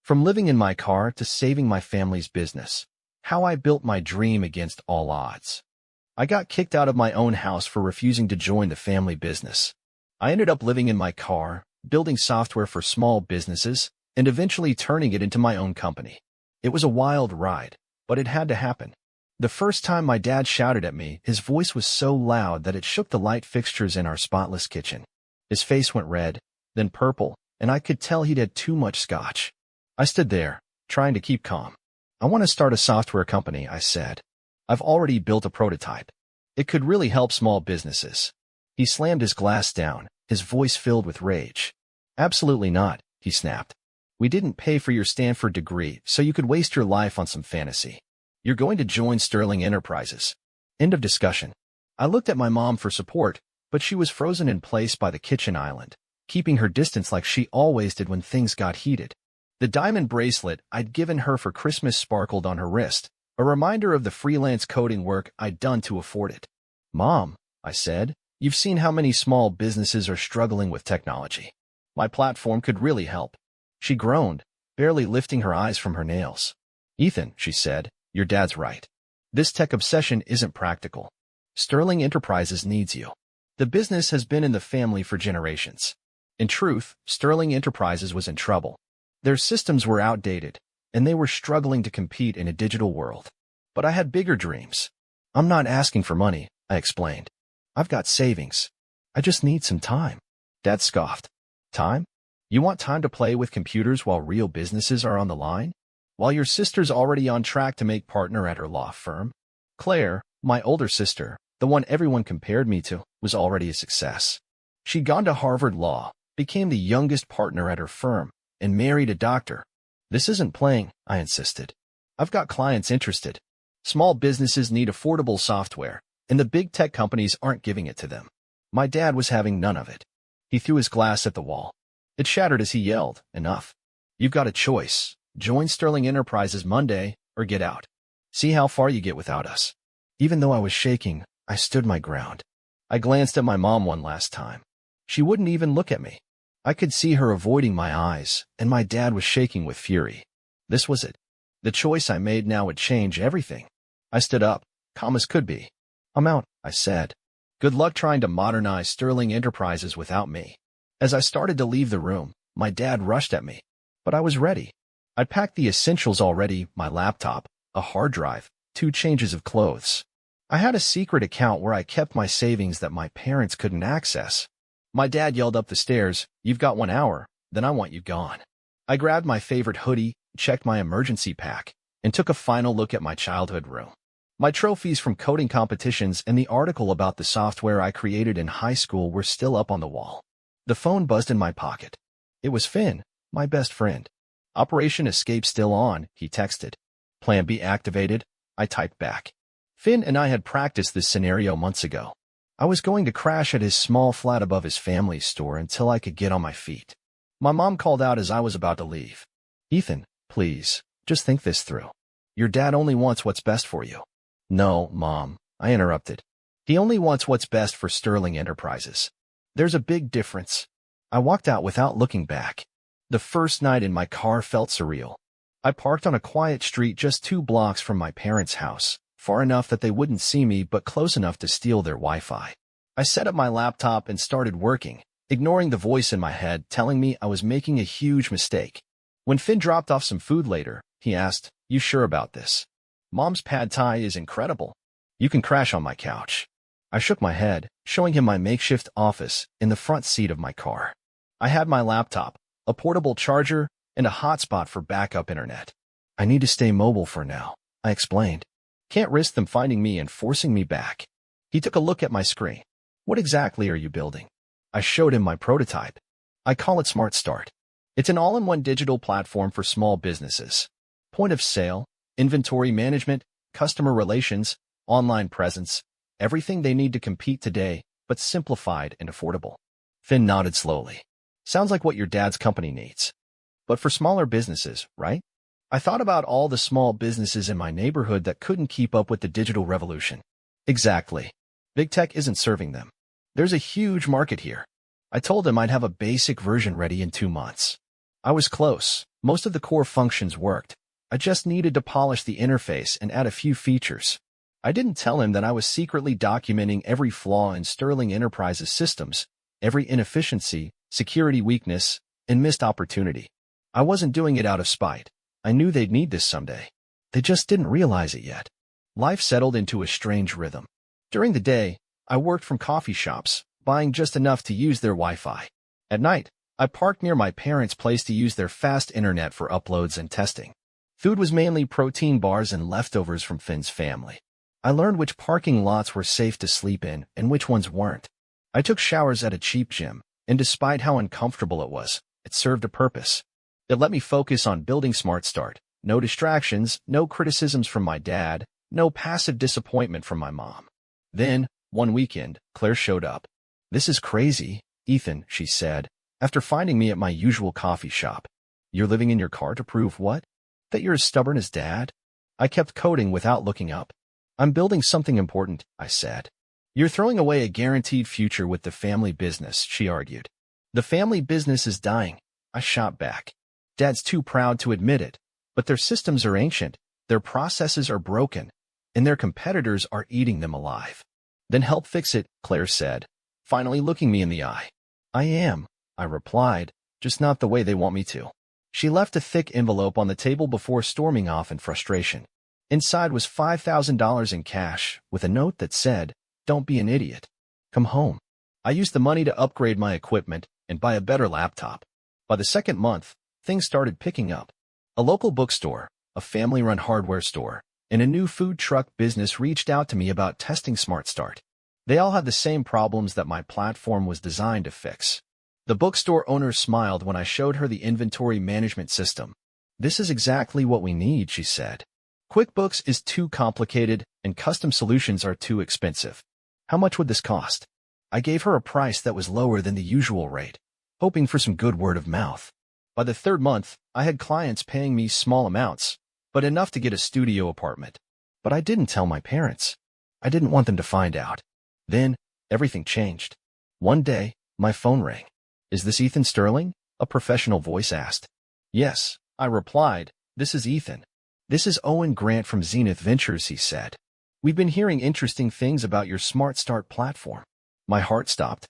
From living in my car to saving my family's business. How I built my dream against all odds. I got kicked out of my own house for refusing to join the family business. I ended up living in my car, building software for small businesses, and eventually turning it into my own company. It was a wild ride, but it had to happen. The first time my dad shouted at me, his voice was so loud that it shook the light fixtures in our spotless kitchen. His face went red, then purple, and I could tell he'd had too much scotch. I stood there, trying to keep calm. I want to start a software company, I said. I've already built a prototype. It could really help small businesses. He slammed his glass down, his voice filled with rage. Absolutely not, he snapped. We didn't pay for your Stanford degree, so you could waste your life on some fantasy. You're going to join Sterling Enterprises. End of discussion. I looked at my mom for support, but she was frozen in place by the kitchen island, keeping her distance like she always did when things got heated. The diamond bracelet I'd given her for Christmas sparkled on her wrist, a reminder of the freelance coding work I'd done to afford it. Mom, I said, you've seen how many small businesses are struggling with technology. My platform could really help. She groaned, barely lifting her eyes from her nails. Ethan, she said, your dad's right. This tech obsession isn't practical. Sterling Enterprises needs you. The business has been in the family for generations. In truth, Sterling Enterprises was in trouble. Their systems were outdated, and they were struggling to compete in a digital world. But I had bigger dreams. I'm not asking for money, I explained. I've got savings. I just need some time. Dad scoffed. Time? You want time to play with computers while real businesses are on the line? While your sister's already on track to make partner at her law firm? Claire, my older sister, the one everyone compared me to, was already a success. She'd gone to Harvard Law, became the youngest partner at her firm, and married a doctor. This isn't playing, I insisted. I've got clients interested. Small businesses need affordable software, and the big tech companies aren't giving it to them. My dad was having none of it. He threw his glass at the wall. It shattered as he yelled, enough. You've got a choice. Join Sterling Enterprises Monday, or get out. See how far you get without us. Even though I was shaking, I stood my ground. I glanced at my mom one last time. She wouldn't even look at me. I could see her avoiding my eyes, and my dad was shaking with fury. This was it. The choice I made now would change everything. I stood up, calm as could be. I'm out, I said. Good luck trying to modernize Sterling Enterprises without me. As I started to leave the room, my dad rushed at me. But I was ready. I'd packed the essentials already, my laptop, a hard drive, 2 changes of clothes. I had a secret account where I kept my savings that my parents couldn't access. My dad yelled up the stairs, "You've got 1 hour, then I want you gone." I grabbed my favorite hoodie, checked my emergency pack, and took a final look at my childhood room. My trophies from coding competitions and the article about the software I created in high school were still up on the wall. The phone buzzed in my pocket. It was Finn, my best friend. Operation Escape still on, he texted. Plan B activated, I typed back. Finn and I had practiced this scenario months ago. I was going to crash at his small flat above his family's store until I could get on my feet. My mom called out as I was about to leave. Ethan, please, just think this through. Your dad only wants what's best for you. No, Mom, I interrupted. He only wants what's best for Sterling Enterprises. There's a big difference. I walked out without looking back. The first night in my car felt surreal. I parked on a quiet street just 2 blocks from my parents' house, far enough that they wouldn't see me but close enough to steal their Wi-Fi. I set up my laptop and started working, ignoring the voice in my head telling me I was making a huge mistake. When Finn dropped off some food later, he asked, "You sure about this? Mom's pad thai is incredible. You can crash on my couch." I shook my head, showing him my makeshift office in the front seat of my car. I had my laptop, a portable charger, and a hotspot for backup internet. I need to stay mobile for now, I explained. Can't risk them finding me and forcing me back. He took a look at my screen. What exactly are you building? I showed him my prototype. I call it Smart Start. It's an all-in-one digital platform for small businesses. Point of sale, inventory management, customer relations, online presence, everything they need to compete today, but simplified and affordable. Finn nodded slowly. Sounds like what your dad's company needs. But for smaller businesses, right? I thought about all the small businesses in my neighborhood that couldn't keep up with the digital revolution. Exactly. Big tech isn't serving them. There's a huge market here. I told him I'd have a basic version ready in 2 months. I was close. Most of the core functions worked. I just needed to polish the interface and add a few features. I didn't tell him that I was secretly documenting every flaw in Sterling Enterprises' systems, every inefficiency, security weakness, and missed opportunity. I wasn't doing it out of spite. I knew they'd need this someday. They just didn't realize it yet. Life settled into a strange rhythm. During the day, I worked from coffee shops, buying just enough to use their Wi-Fi. At night, I parked near my parents' place to use their fast internet for uploads and testing. Food was mainly protein bars and leftovers from Finn's family. I learned which parking lots were safe to sleep in and which ones weren't. I took showers at a cheap gym, and despite how uncomfortable it was, it served a purpose. It let me focus on building Smart Start. No distractions, no criticisms from my dad, no passive disappointment from my mom. Then, one weekend, Claire showed up. "This is crazy, Ethan," she said, after finding me at my usual coffee shop. "You're living in your car to prove what? That you're as stubborn as Dad?" I kept coding without looking up. "I'm building something important," I said. "You're throwing away a guaranteed future with the family business," she argued. "The family business is dying," I shot back. "Dad's too proud to admit it, but their systems are ancient, their processes are broken, and their competitors are eating them alive." "Then help fix it," Claire said, finally looking me in the eye. "I am," I replied, "just not the way they want me to." She left a thick envelope on the table before storming off in frustration. Inside was $5,000 in cash, with a note that said, "Don't be an idiot. Come home." I used the money to upgrade my equipment and buy a better laptop. By the second month, things started picking up. A local bookstore, a family-run hardware store, and a new food truck business reached out to me about testing Smart Start. They all had the same problems that my platform was designed to fix. The bookstore owner smiled when I showed her the inventory management system. "This is exactly what we need," she said. "QuickBooks is too complicated and custom solutions are too expensive. How much would this cost?" I gave her a price that was lower than the usual rate, hoping for some good word of mouth. By the third month, I had clients paying me small amounts, but enough to get a studio apartment. But I didn't tell my parents. I didn't want them to find out. Then, everything changed. One day, my phone rang. "Is this Ethan Sterling?" a professional voice asked. "Yes," I replied. "This is Ethan." "This is Owen Grant from Zenith Ventures," he said. "We've been hearing interesting things about your Smart Start platform." My heart stopped.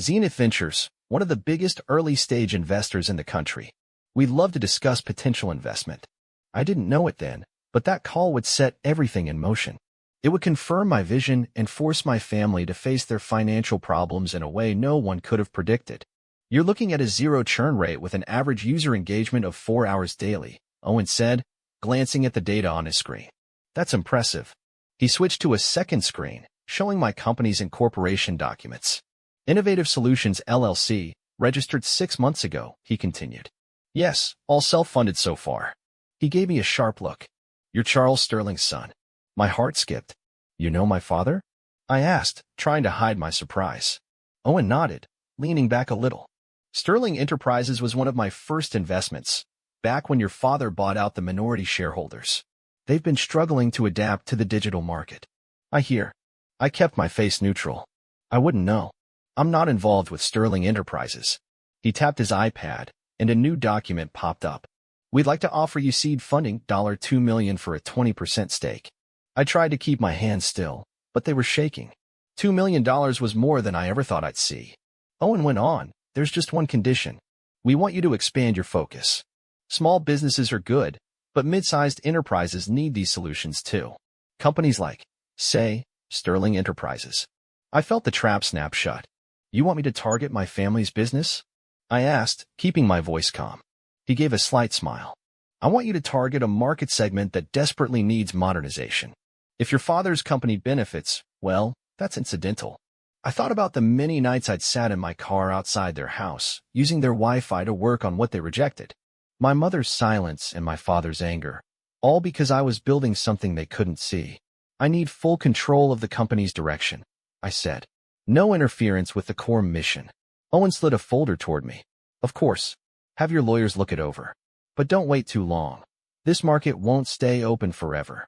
Zenith Ventures, one of the biggest early-stage investors in the country. We'd love to discuss potential investment. I didn't know it then, but that call would set everything in motion. It would confirm my vision and force my family to face their financial problems in a way no one could have predicted. "You're looking at a zero churn rate with an average user engagement of 4 hours daily," Owen said, glancing at the data on his screen. "That's impressive." He switched to a second screen, showing my company's incorporation documents. "Innovative Solutions LLC, registered 6 months ago," he continued. "Yes, all self-funded so far." He gave me a sharp look. "You're Charles Sterling's son." My heart skipped. "You know my father?" I asked, trying to hide my surprise. Owen nodded, leaning back a little. "Sterling Enterprises was one of my first investments, back when your father bought out the minority shareholders. They've been struggling to adapt to the digital market." "I hear." I kept my face neutral. "I wouldn't know. I'm not involved with Sterling Enterprises." He tapped his iPad, and a new document popped up. "We'd like to offer you seed funding, $2 million for a 20% stake." I tried to keep my hands still, but they were shaking. $2 million was more than I ever thought I'd see. Owen went on, "There's just one condition. We want you to expand your focus. Small businesses are good, but mid-sized enterprises need these solutions too. Companies like, say, Sterling Enterprises." I felt the trap snap shut. "You want me to target my family's business?" I asked, keeping my voice calm. He gave a slight smile. "I want you to target a market segment that desperately needs modernization. If your father's company benefits, well, that's incidental." I thought about the many nights I'd sat in my car outside their house, using their Wi-Fi to work on what they rejected. My mother's silence and my father's anger, all because I was building something they couldn't see. "I need full control of the company's direction," I said. "No interference with the core mission." Owen slid a folder toward me. "Of course. Have your lawyers look it over. But don't wait too long. This market won't stay open forever."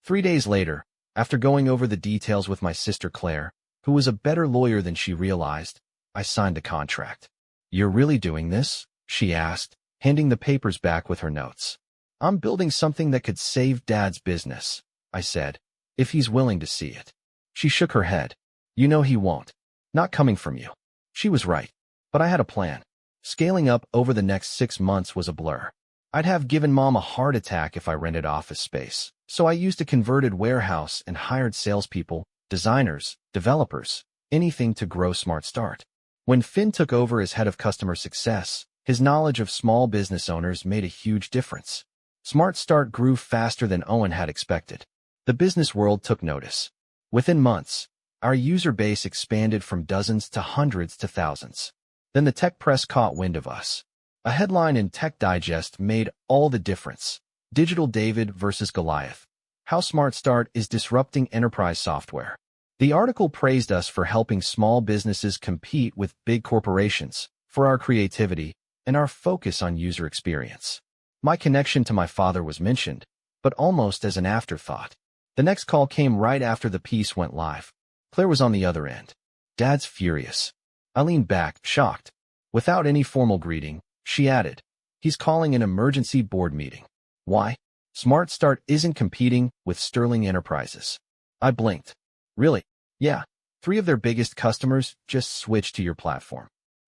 3 days later, after going over the details with my sister Claire, who was a better lawyer than she realized, I signed the contract. "You're really doing this?" she asked, handing the papers back with her notes. I'm building something that could save Dad's business, I said, if he's willing to see it. She shook her head. You know he won't. Not coming from you. She was right. But I had a plan. Scaling up over the next 6 months was a blur. I'd have given Mom a heart attack if I rented office space, so I used a converted warehouse and hired salespeople, designers, developers, anything to grow Smart Start. When Finn took over as head of customer success, his knowledge of small business owners made a huge difference. Smart Start grew faster than Owen had expected. The business world took notice. Within months, our user base expanded from dozens to hundreds to thousands. Then the tech press caught wind of us. A headline in Tech Digest made all the difference. Digital David versus Goliath. How Smart Start is disrupting enterprise software. The article praised us for helping small businesses compete with big corporations, for our creativity, and our focus on user experience. My connection to my father was mentioned, but almost as an afterthought. The next call came right after the piece went live. Claire was on the other end. Dad's furious. I leaned back, shocked. Without any formal greeting, she added, he's calling an emergency board meeting. Why? Smart Start isn't competing with Sterling Enterprises. I blinked. Really? Yeah. 3 of their biggest customers just switched to your platform.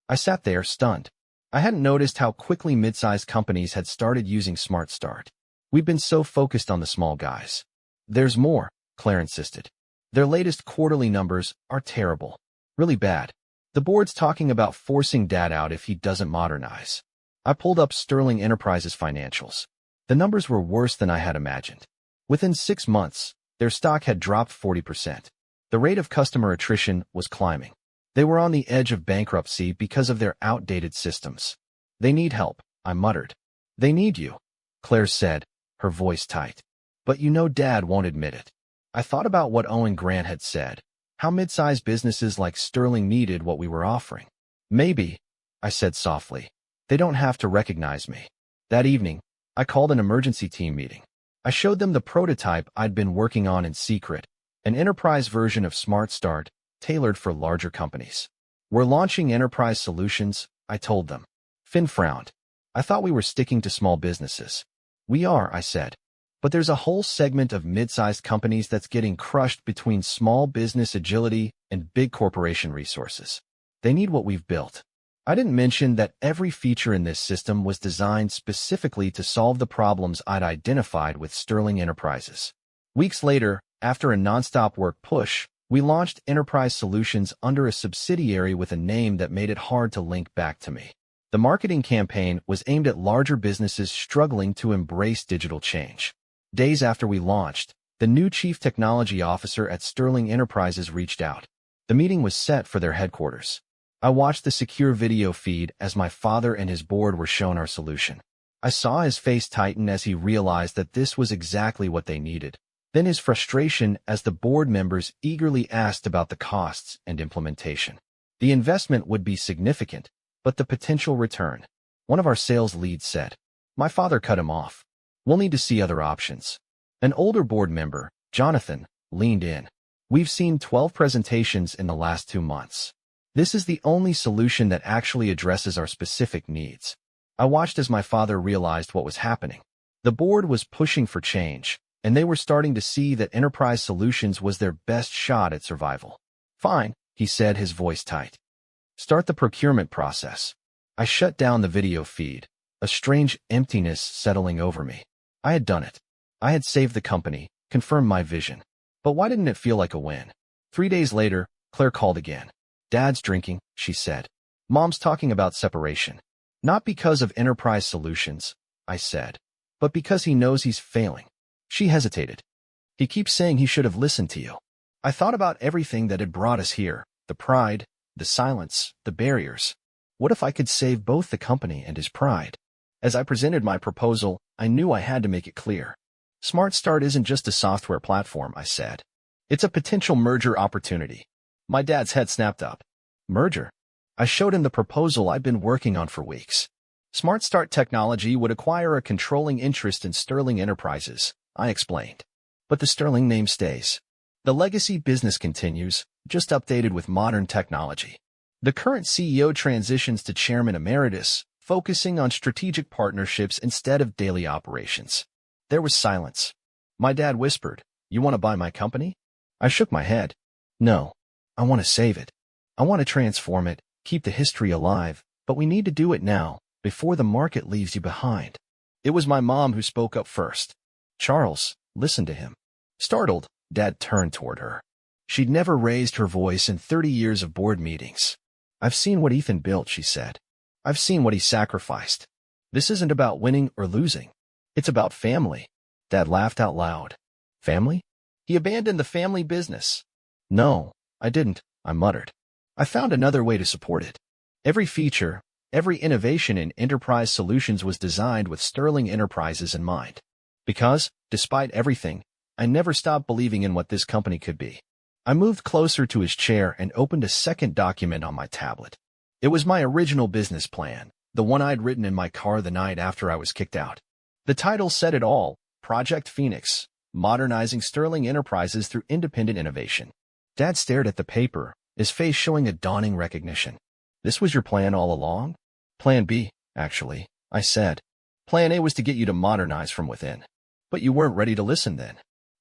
I sat there, stunned. I hadn't noticed how quickly mid-sized companies had started using Smart Start. We've been so focused on the small guys. There's more, Claire insisted. Their latest quarterly numbers are terrible. Really bad. The board's talking about forcing Dad out if he doesn't modernize. I pulled up Sterling Enterprises financials. The numbers were worse than I had imagined. Within 6 months, their stock had dropped 40%. The rate of customer attrition was climbing. They were on the edge of bankruptcy because of their outdated systems. They need help, I muttered. They need you, Claire said, her voice tight. But you know Dad won't admit it. I thought about what Owen Grant had said, how mid-sized businesses like Sterling needed what we were offering. Maybe, I said softly, they don't have to recognize me. That evening, I called an emergency team meeting. I showed them the prototype I'd been working on in secret, an enterprise version of Smart Start, tailored for larger companies. We're launching enterprise solutions, I told them. Finn frowned. I thought we were sticking to small businesses. We are, I said. But there's a whole segment of mid-sized companies that's getting crushed between small business agility and big corporation resources. They need what we've built. I didn't mention that every feature in this system was designed specifically to solve the problems I'd identified with Sterling Enterprises. Weeks later, after a nonstop work push, we launched enterprise solutions under a subsidiary with a name that made it hard to link back to me. The marketing campaign was aimed at larger businesses struggling to embrace digital change. Days after we launched, the new chief technology officer at Sterling Enterprises reached out. The meeting was set for their headquarters. I watched the secure video feed as my father and his board were shown our solution. I saw his face tighten as he realized that this was exactly what they needed. Then his frustration as the board members eagerly asked about the costs and implementation. The investment would be significant, but the potential return. One of our sales leads said. My father cut him off. We'll need to see other options. An older board member, Jonathan, leaned in. We've seen 12 presentations in the last 2 months. This is the only solution that actually addresses our specific needs. I watched as my father realized what was happening. The board was pushing for change, and they were starting to see that enterprise solutions was their best shot at survival. Fine, he said, his voice tight. Start the procurement process. I shut down the video feed, a strange emptiness settling over me. I had done it. I had saved the company, confirmed my vision. But why didn't it feel like a win? 3 days later, Claire called again. Dad's drinking, she said. Mom's talking about separation. Not because of enterprise solutions, I said, but because he knows he's failing. She hesitated. He keeps saying he should have listened to you. I thought about everything that had brought us here, the pride, the silence, the barriers. What if I could save both the company and his pride? As I presented my proposal, I knew I had to make it clear. Smart Start isn't just a software platform, I said. It's a potential merger opportunity. My dad's head snapped up. Merger? I showed him the proposal I'd been working on for weeks. Smart Start Technology would acquire a controlling interest in Sterling Enterprises, I explained. But the Sterling name stays. The legacy business continues, just updated with modern technology. The current CEO transitions to Chairman Emeritus, focusing on strategic partnerships instead of daily operations. There was silence. My dad whispered, "You want to buy my company?" I shook my head. "No, I want to save it. I want to transform it, keep the history alive, but we need to do it now, before the market leaves you behind." It was my mom who spoke up first. "Charles, listen to him." Startled, Dad turned toward her. She'd never raised her voice in 30 years of board meetings. "I've seen what Ethan built," she said. "I've seen what he sacrificed. This isn't about winning or losing. It's about family." Dad laughed out loud. "Family? He abandoned the family business." "No, I didn't," I muttered. "I found another way to support it." Every feature, every innovation in enterprise solutions was designed with Sterling Enterprises in mind. Because, despite everything, I never stopped believing in what this company could be. I moved closer to his chair and opened a second document on my tablet. It was my original business plan, the one I'd written in my car the night after I was kicked out. The title said it all: Project Phoenix, Modernizing Sterling Enterprises Through Independent Innovation. Dad stared at the paper, his face showing a dawning recognition. "This was your plan all along?" "Plan B, actually," I said. "Plan A was to get you to modernize from within. But you weren't ready to listen then."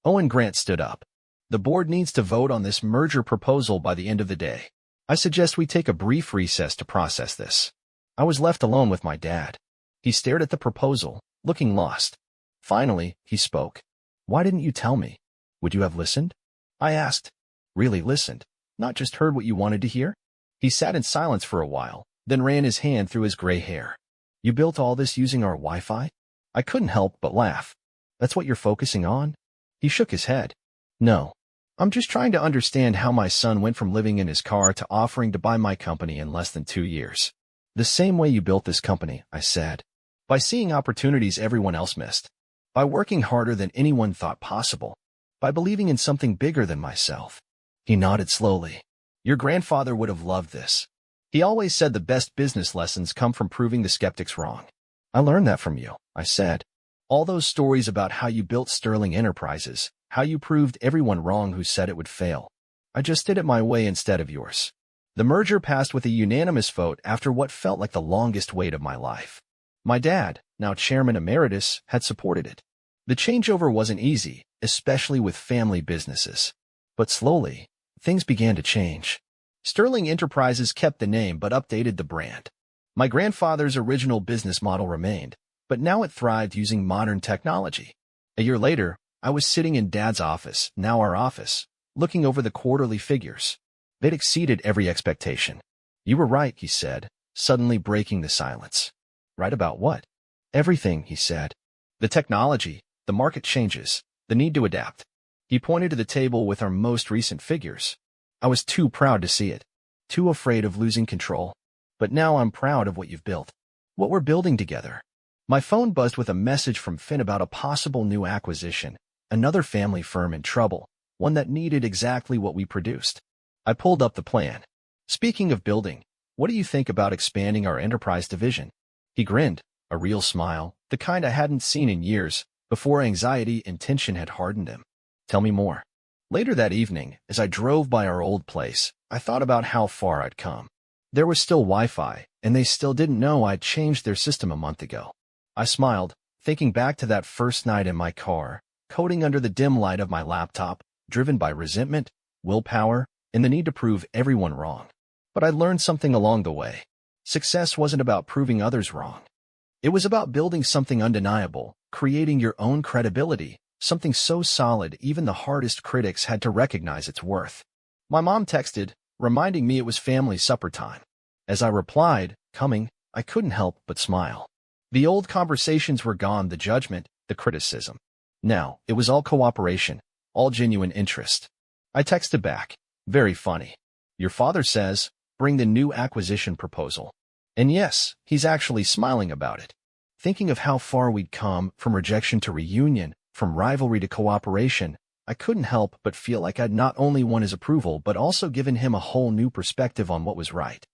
Owen Grant stood up. "The board needs to vote on this merger proposal by the end of the day. I suggest we take a brief recess to process this." I was left alone with my dad. He stared at the proposal, looking lost. Finally, he spoke. "Why didn't you tell me? Would you have listened?" I asked. "Really listened, not just heard what you wanted to hear?" He sat in silence for a while, then ran his hand through his gray hair. "You built all this using our Wi-Fi?" I couldn't help but laugh. "That's what you're focusing on?" He shook his head. "No. I'm just trying to understand how my son went from living in his car to offering to buy my company in less than 2 years." "The same way you built this company," I said. "By seeing opportunities everyone else missed. By working harder than anyone thought possible. By believing in something bigger than myself." He nodded slowly. "Your grandfather would have loved this. He always said the best business lessons come from proving the skeptics wrong." "I learned that from you," I said. "All those stories about how you built Sterling Enterprises, how you proved everyone wrong who said it would fail. I just did it my way instead of yours." The merger passed with a unanimous vote after what felt like the longest wait of my life. My dad, now chairman emeritus, had supported it. The changeover wasn't easy, especially with family businesses. But slowly, things began to change. Sterling Enterprises kept the name but updated the brand. My grandfather's original business model remained, but now it thrived using modern technology. A year later, I was sitting in Dad's office, now our office, looking over the quarterly figures. They'd exceeded every expectation. "You were right," he said, suddenly breaking the silence. "Right about what?" "Everything," he said. "The technology, the market changes, the need to adapt." He pointed to the table with our most recent figures. I was too proud to see it, too afraid of losing control. "But now I'm proud of what you've built, what we're building together." My phone buzzed with a message from Finn about a possible new acquisition, another family firm in trouble, one that needed exactly what we produced. I pulled up the plan. "Speaking of building, what do you think about expanding our enterprise division?" He grinned, a real smile, the kind I hadn't seen in years, before anxiety and tension had hardened him. "Tell me more." Later that evening, as I drove by our old place, I thought about how far I'd come. There was still Wi-Fi, and they still didn't know I'd changed their system a month ago. I smiled, thinking back to that first night in my car, coding under the dim light of my laptop, driven by resentment, willpower, and the need to prove everyone wrong. But I learned something along the way. Success wasn't about proving others wrong. It was about building something undeniable, creating your own credibility, something so solid even the hardest critics had to recognize its worth. My mom texted, reminding me it was family supper time. As I replied, "Coming," I couldn't help but smile. The old conversations were gone, the judgment, the criticism. Now, it was all cooperation, all genuine interest. I texted back, "Very funny. Your father says, bring the new acquisition proposal." And yes, he's actually smiling about it. Thinking of how far we'd come, from rejection to reunion, from rivalry to cooperation, I couldn't help but feel like I'd not only won his approval but also given him a whole new perspective on what was right.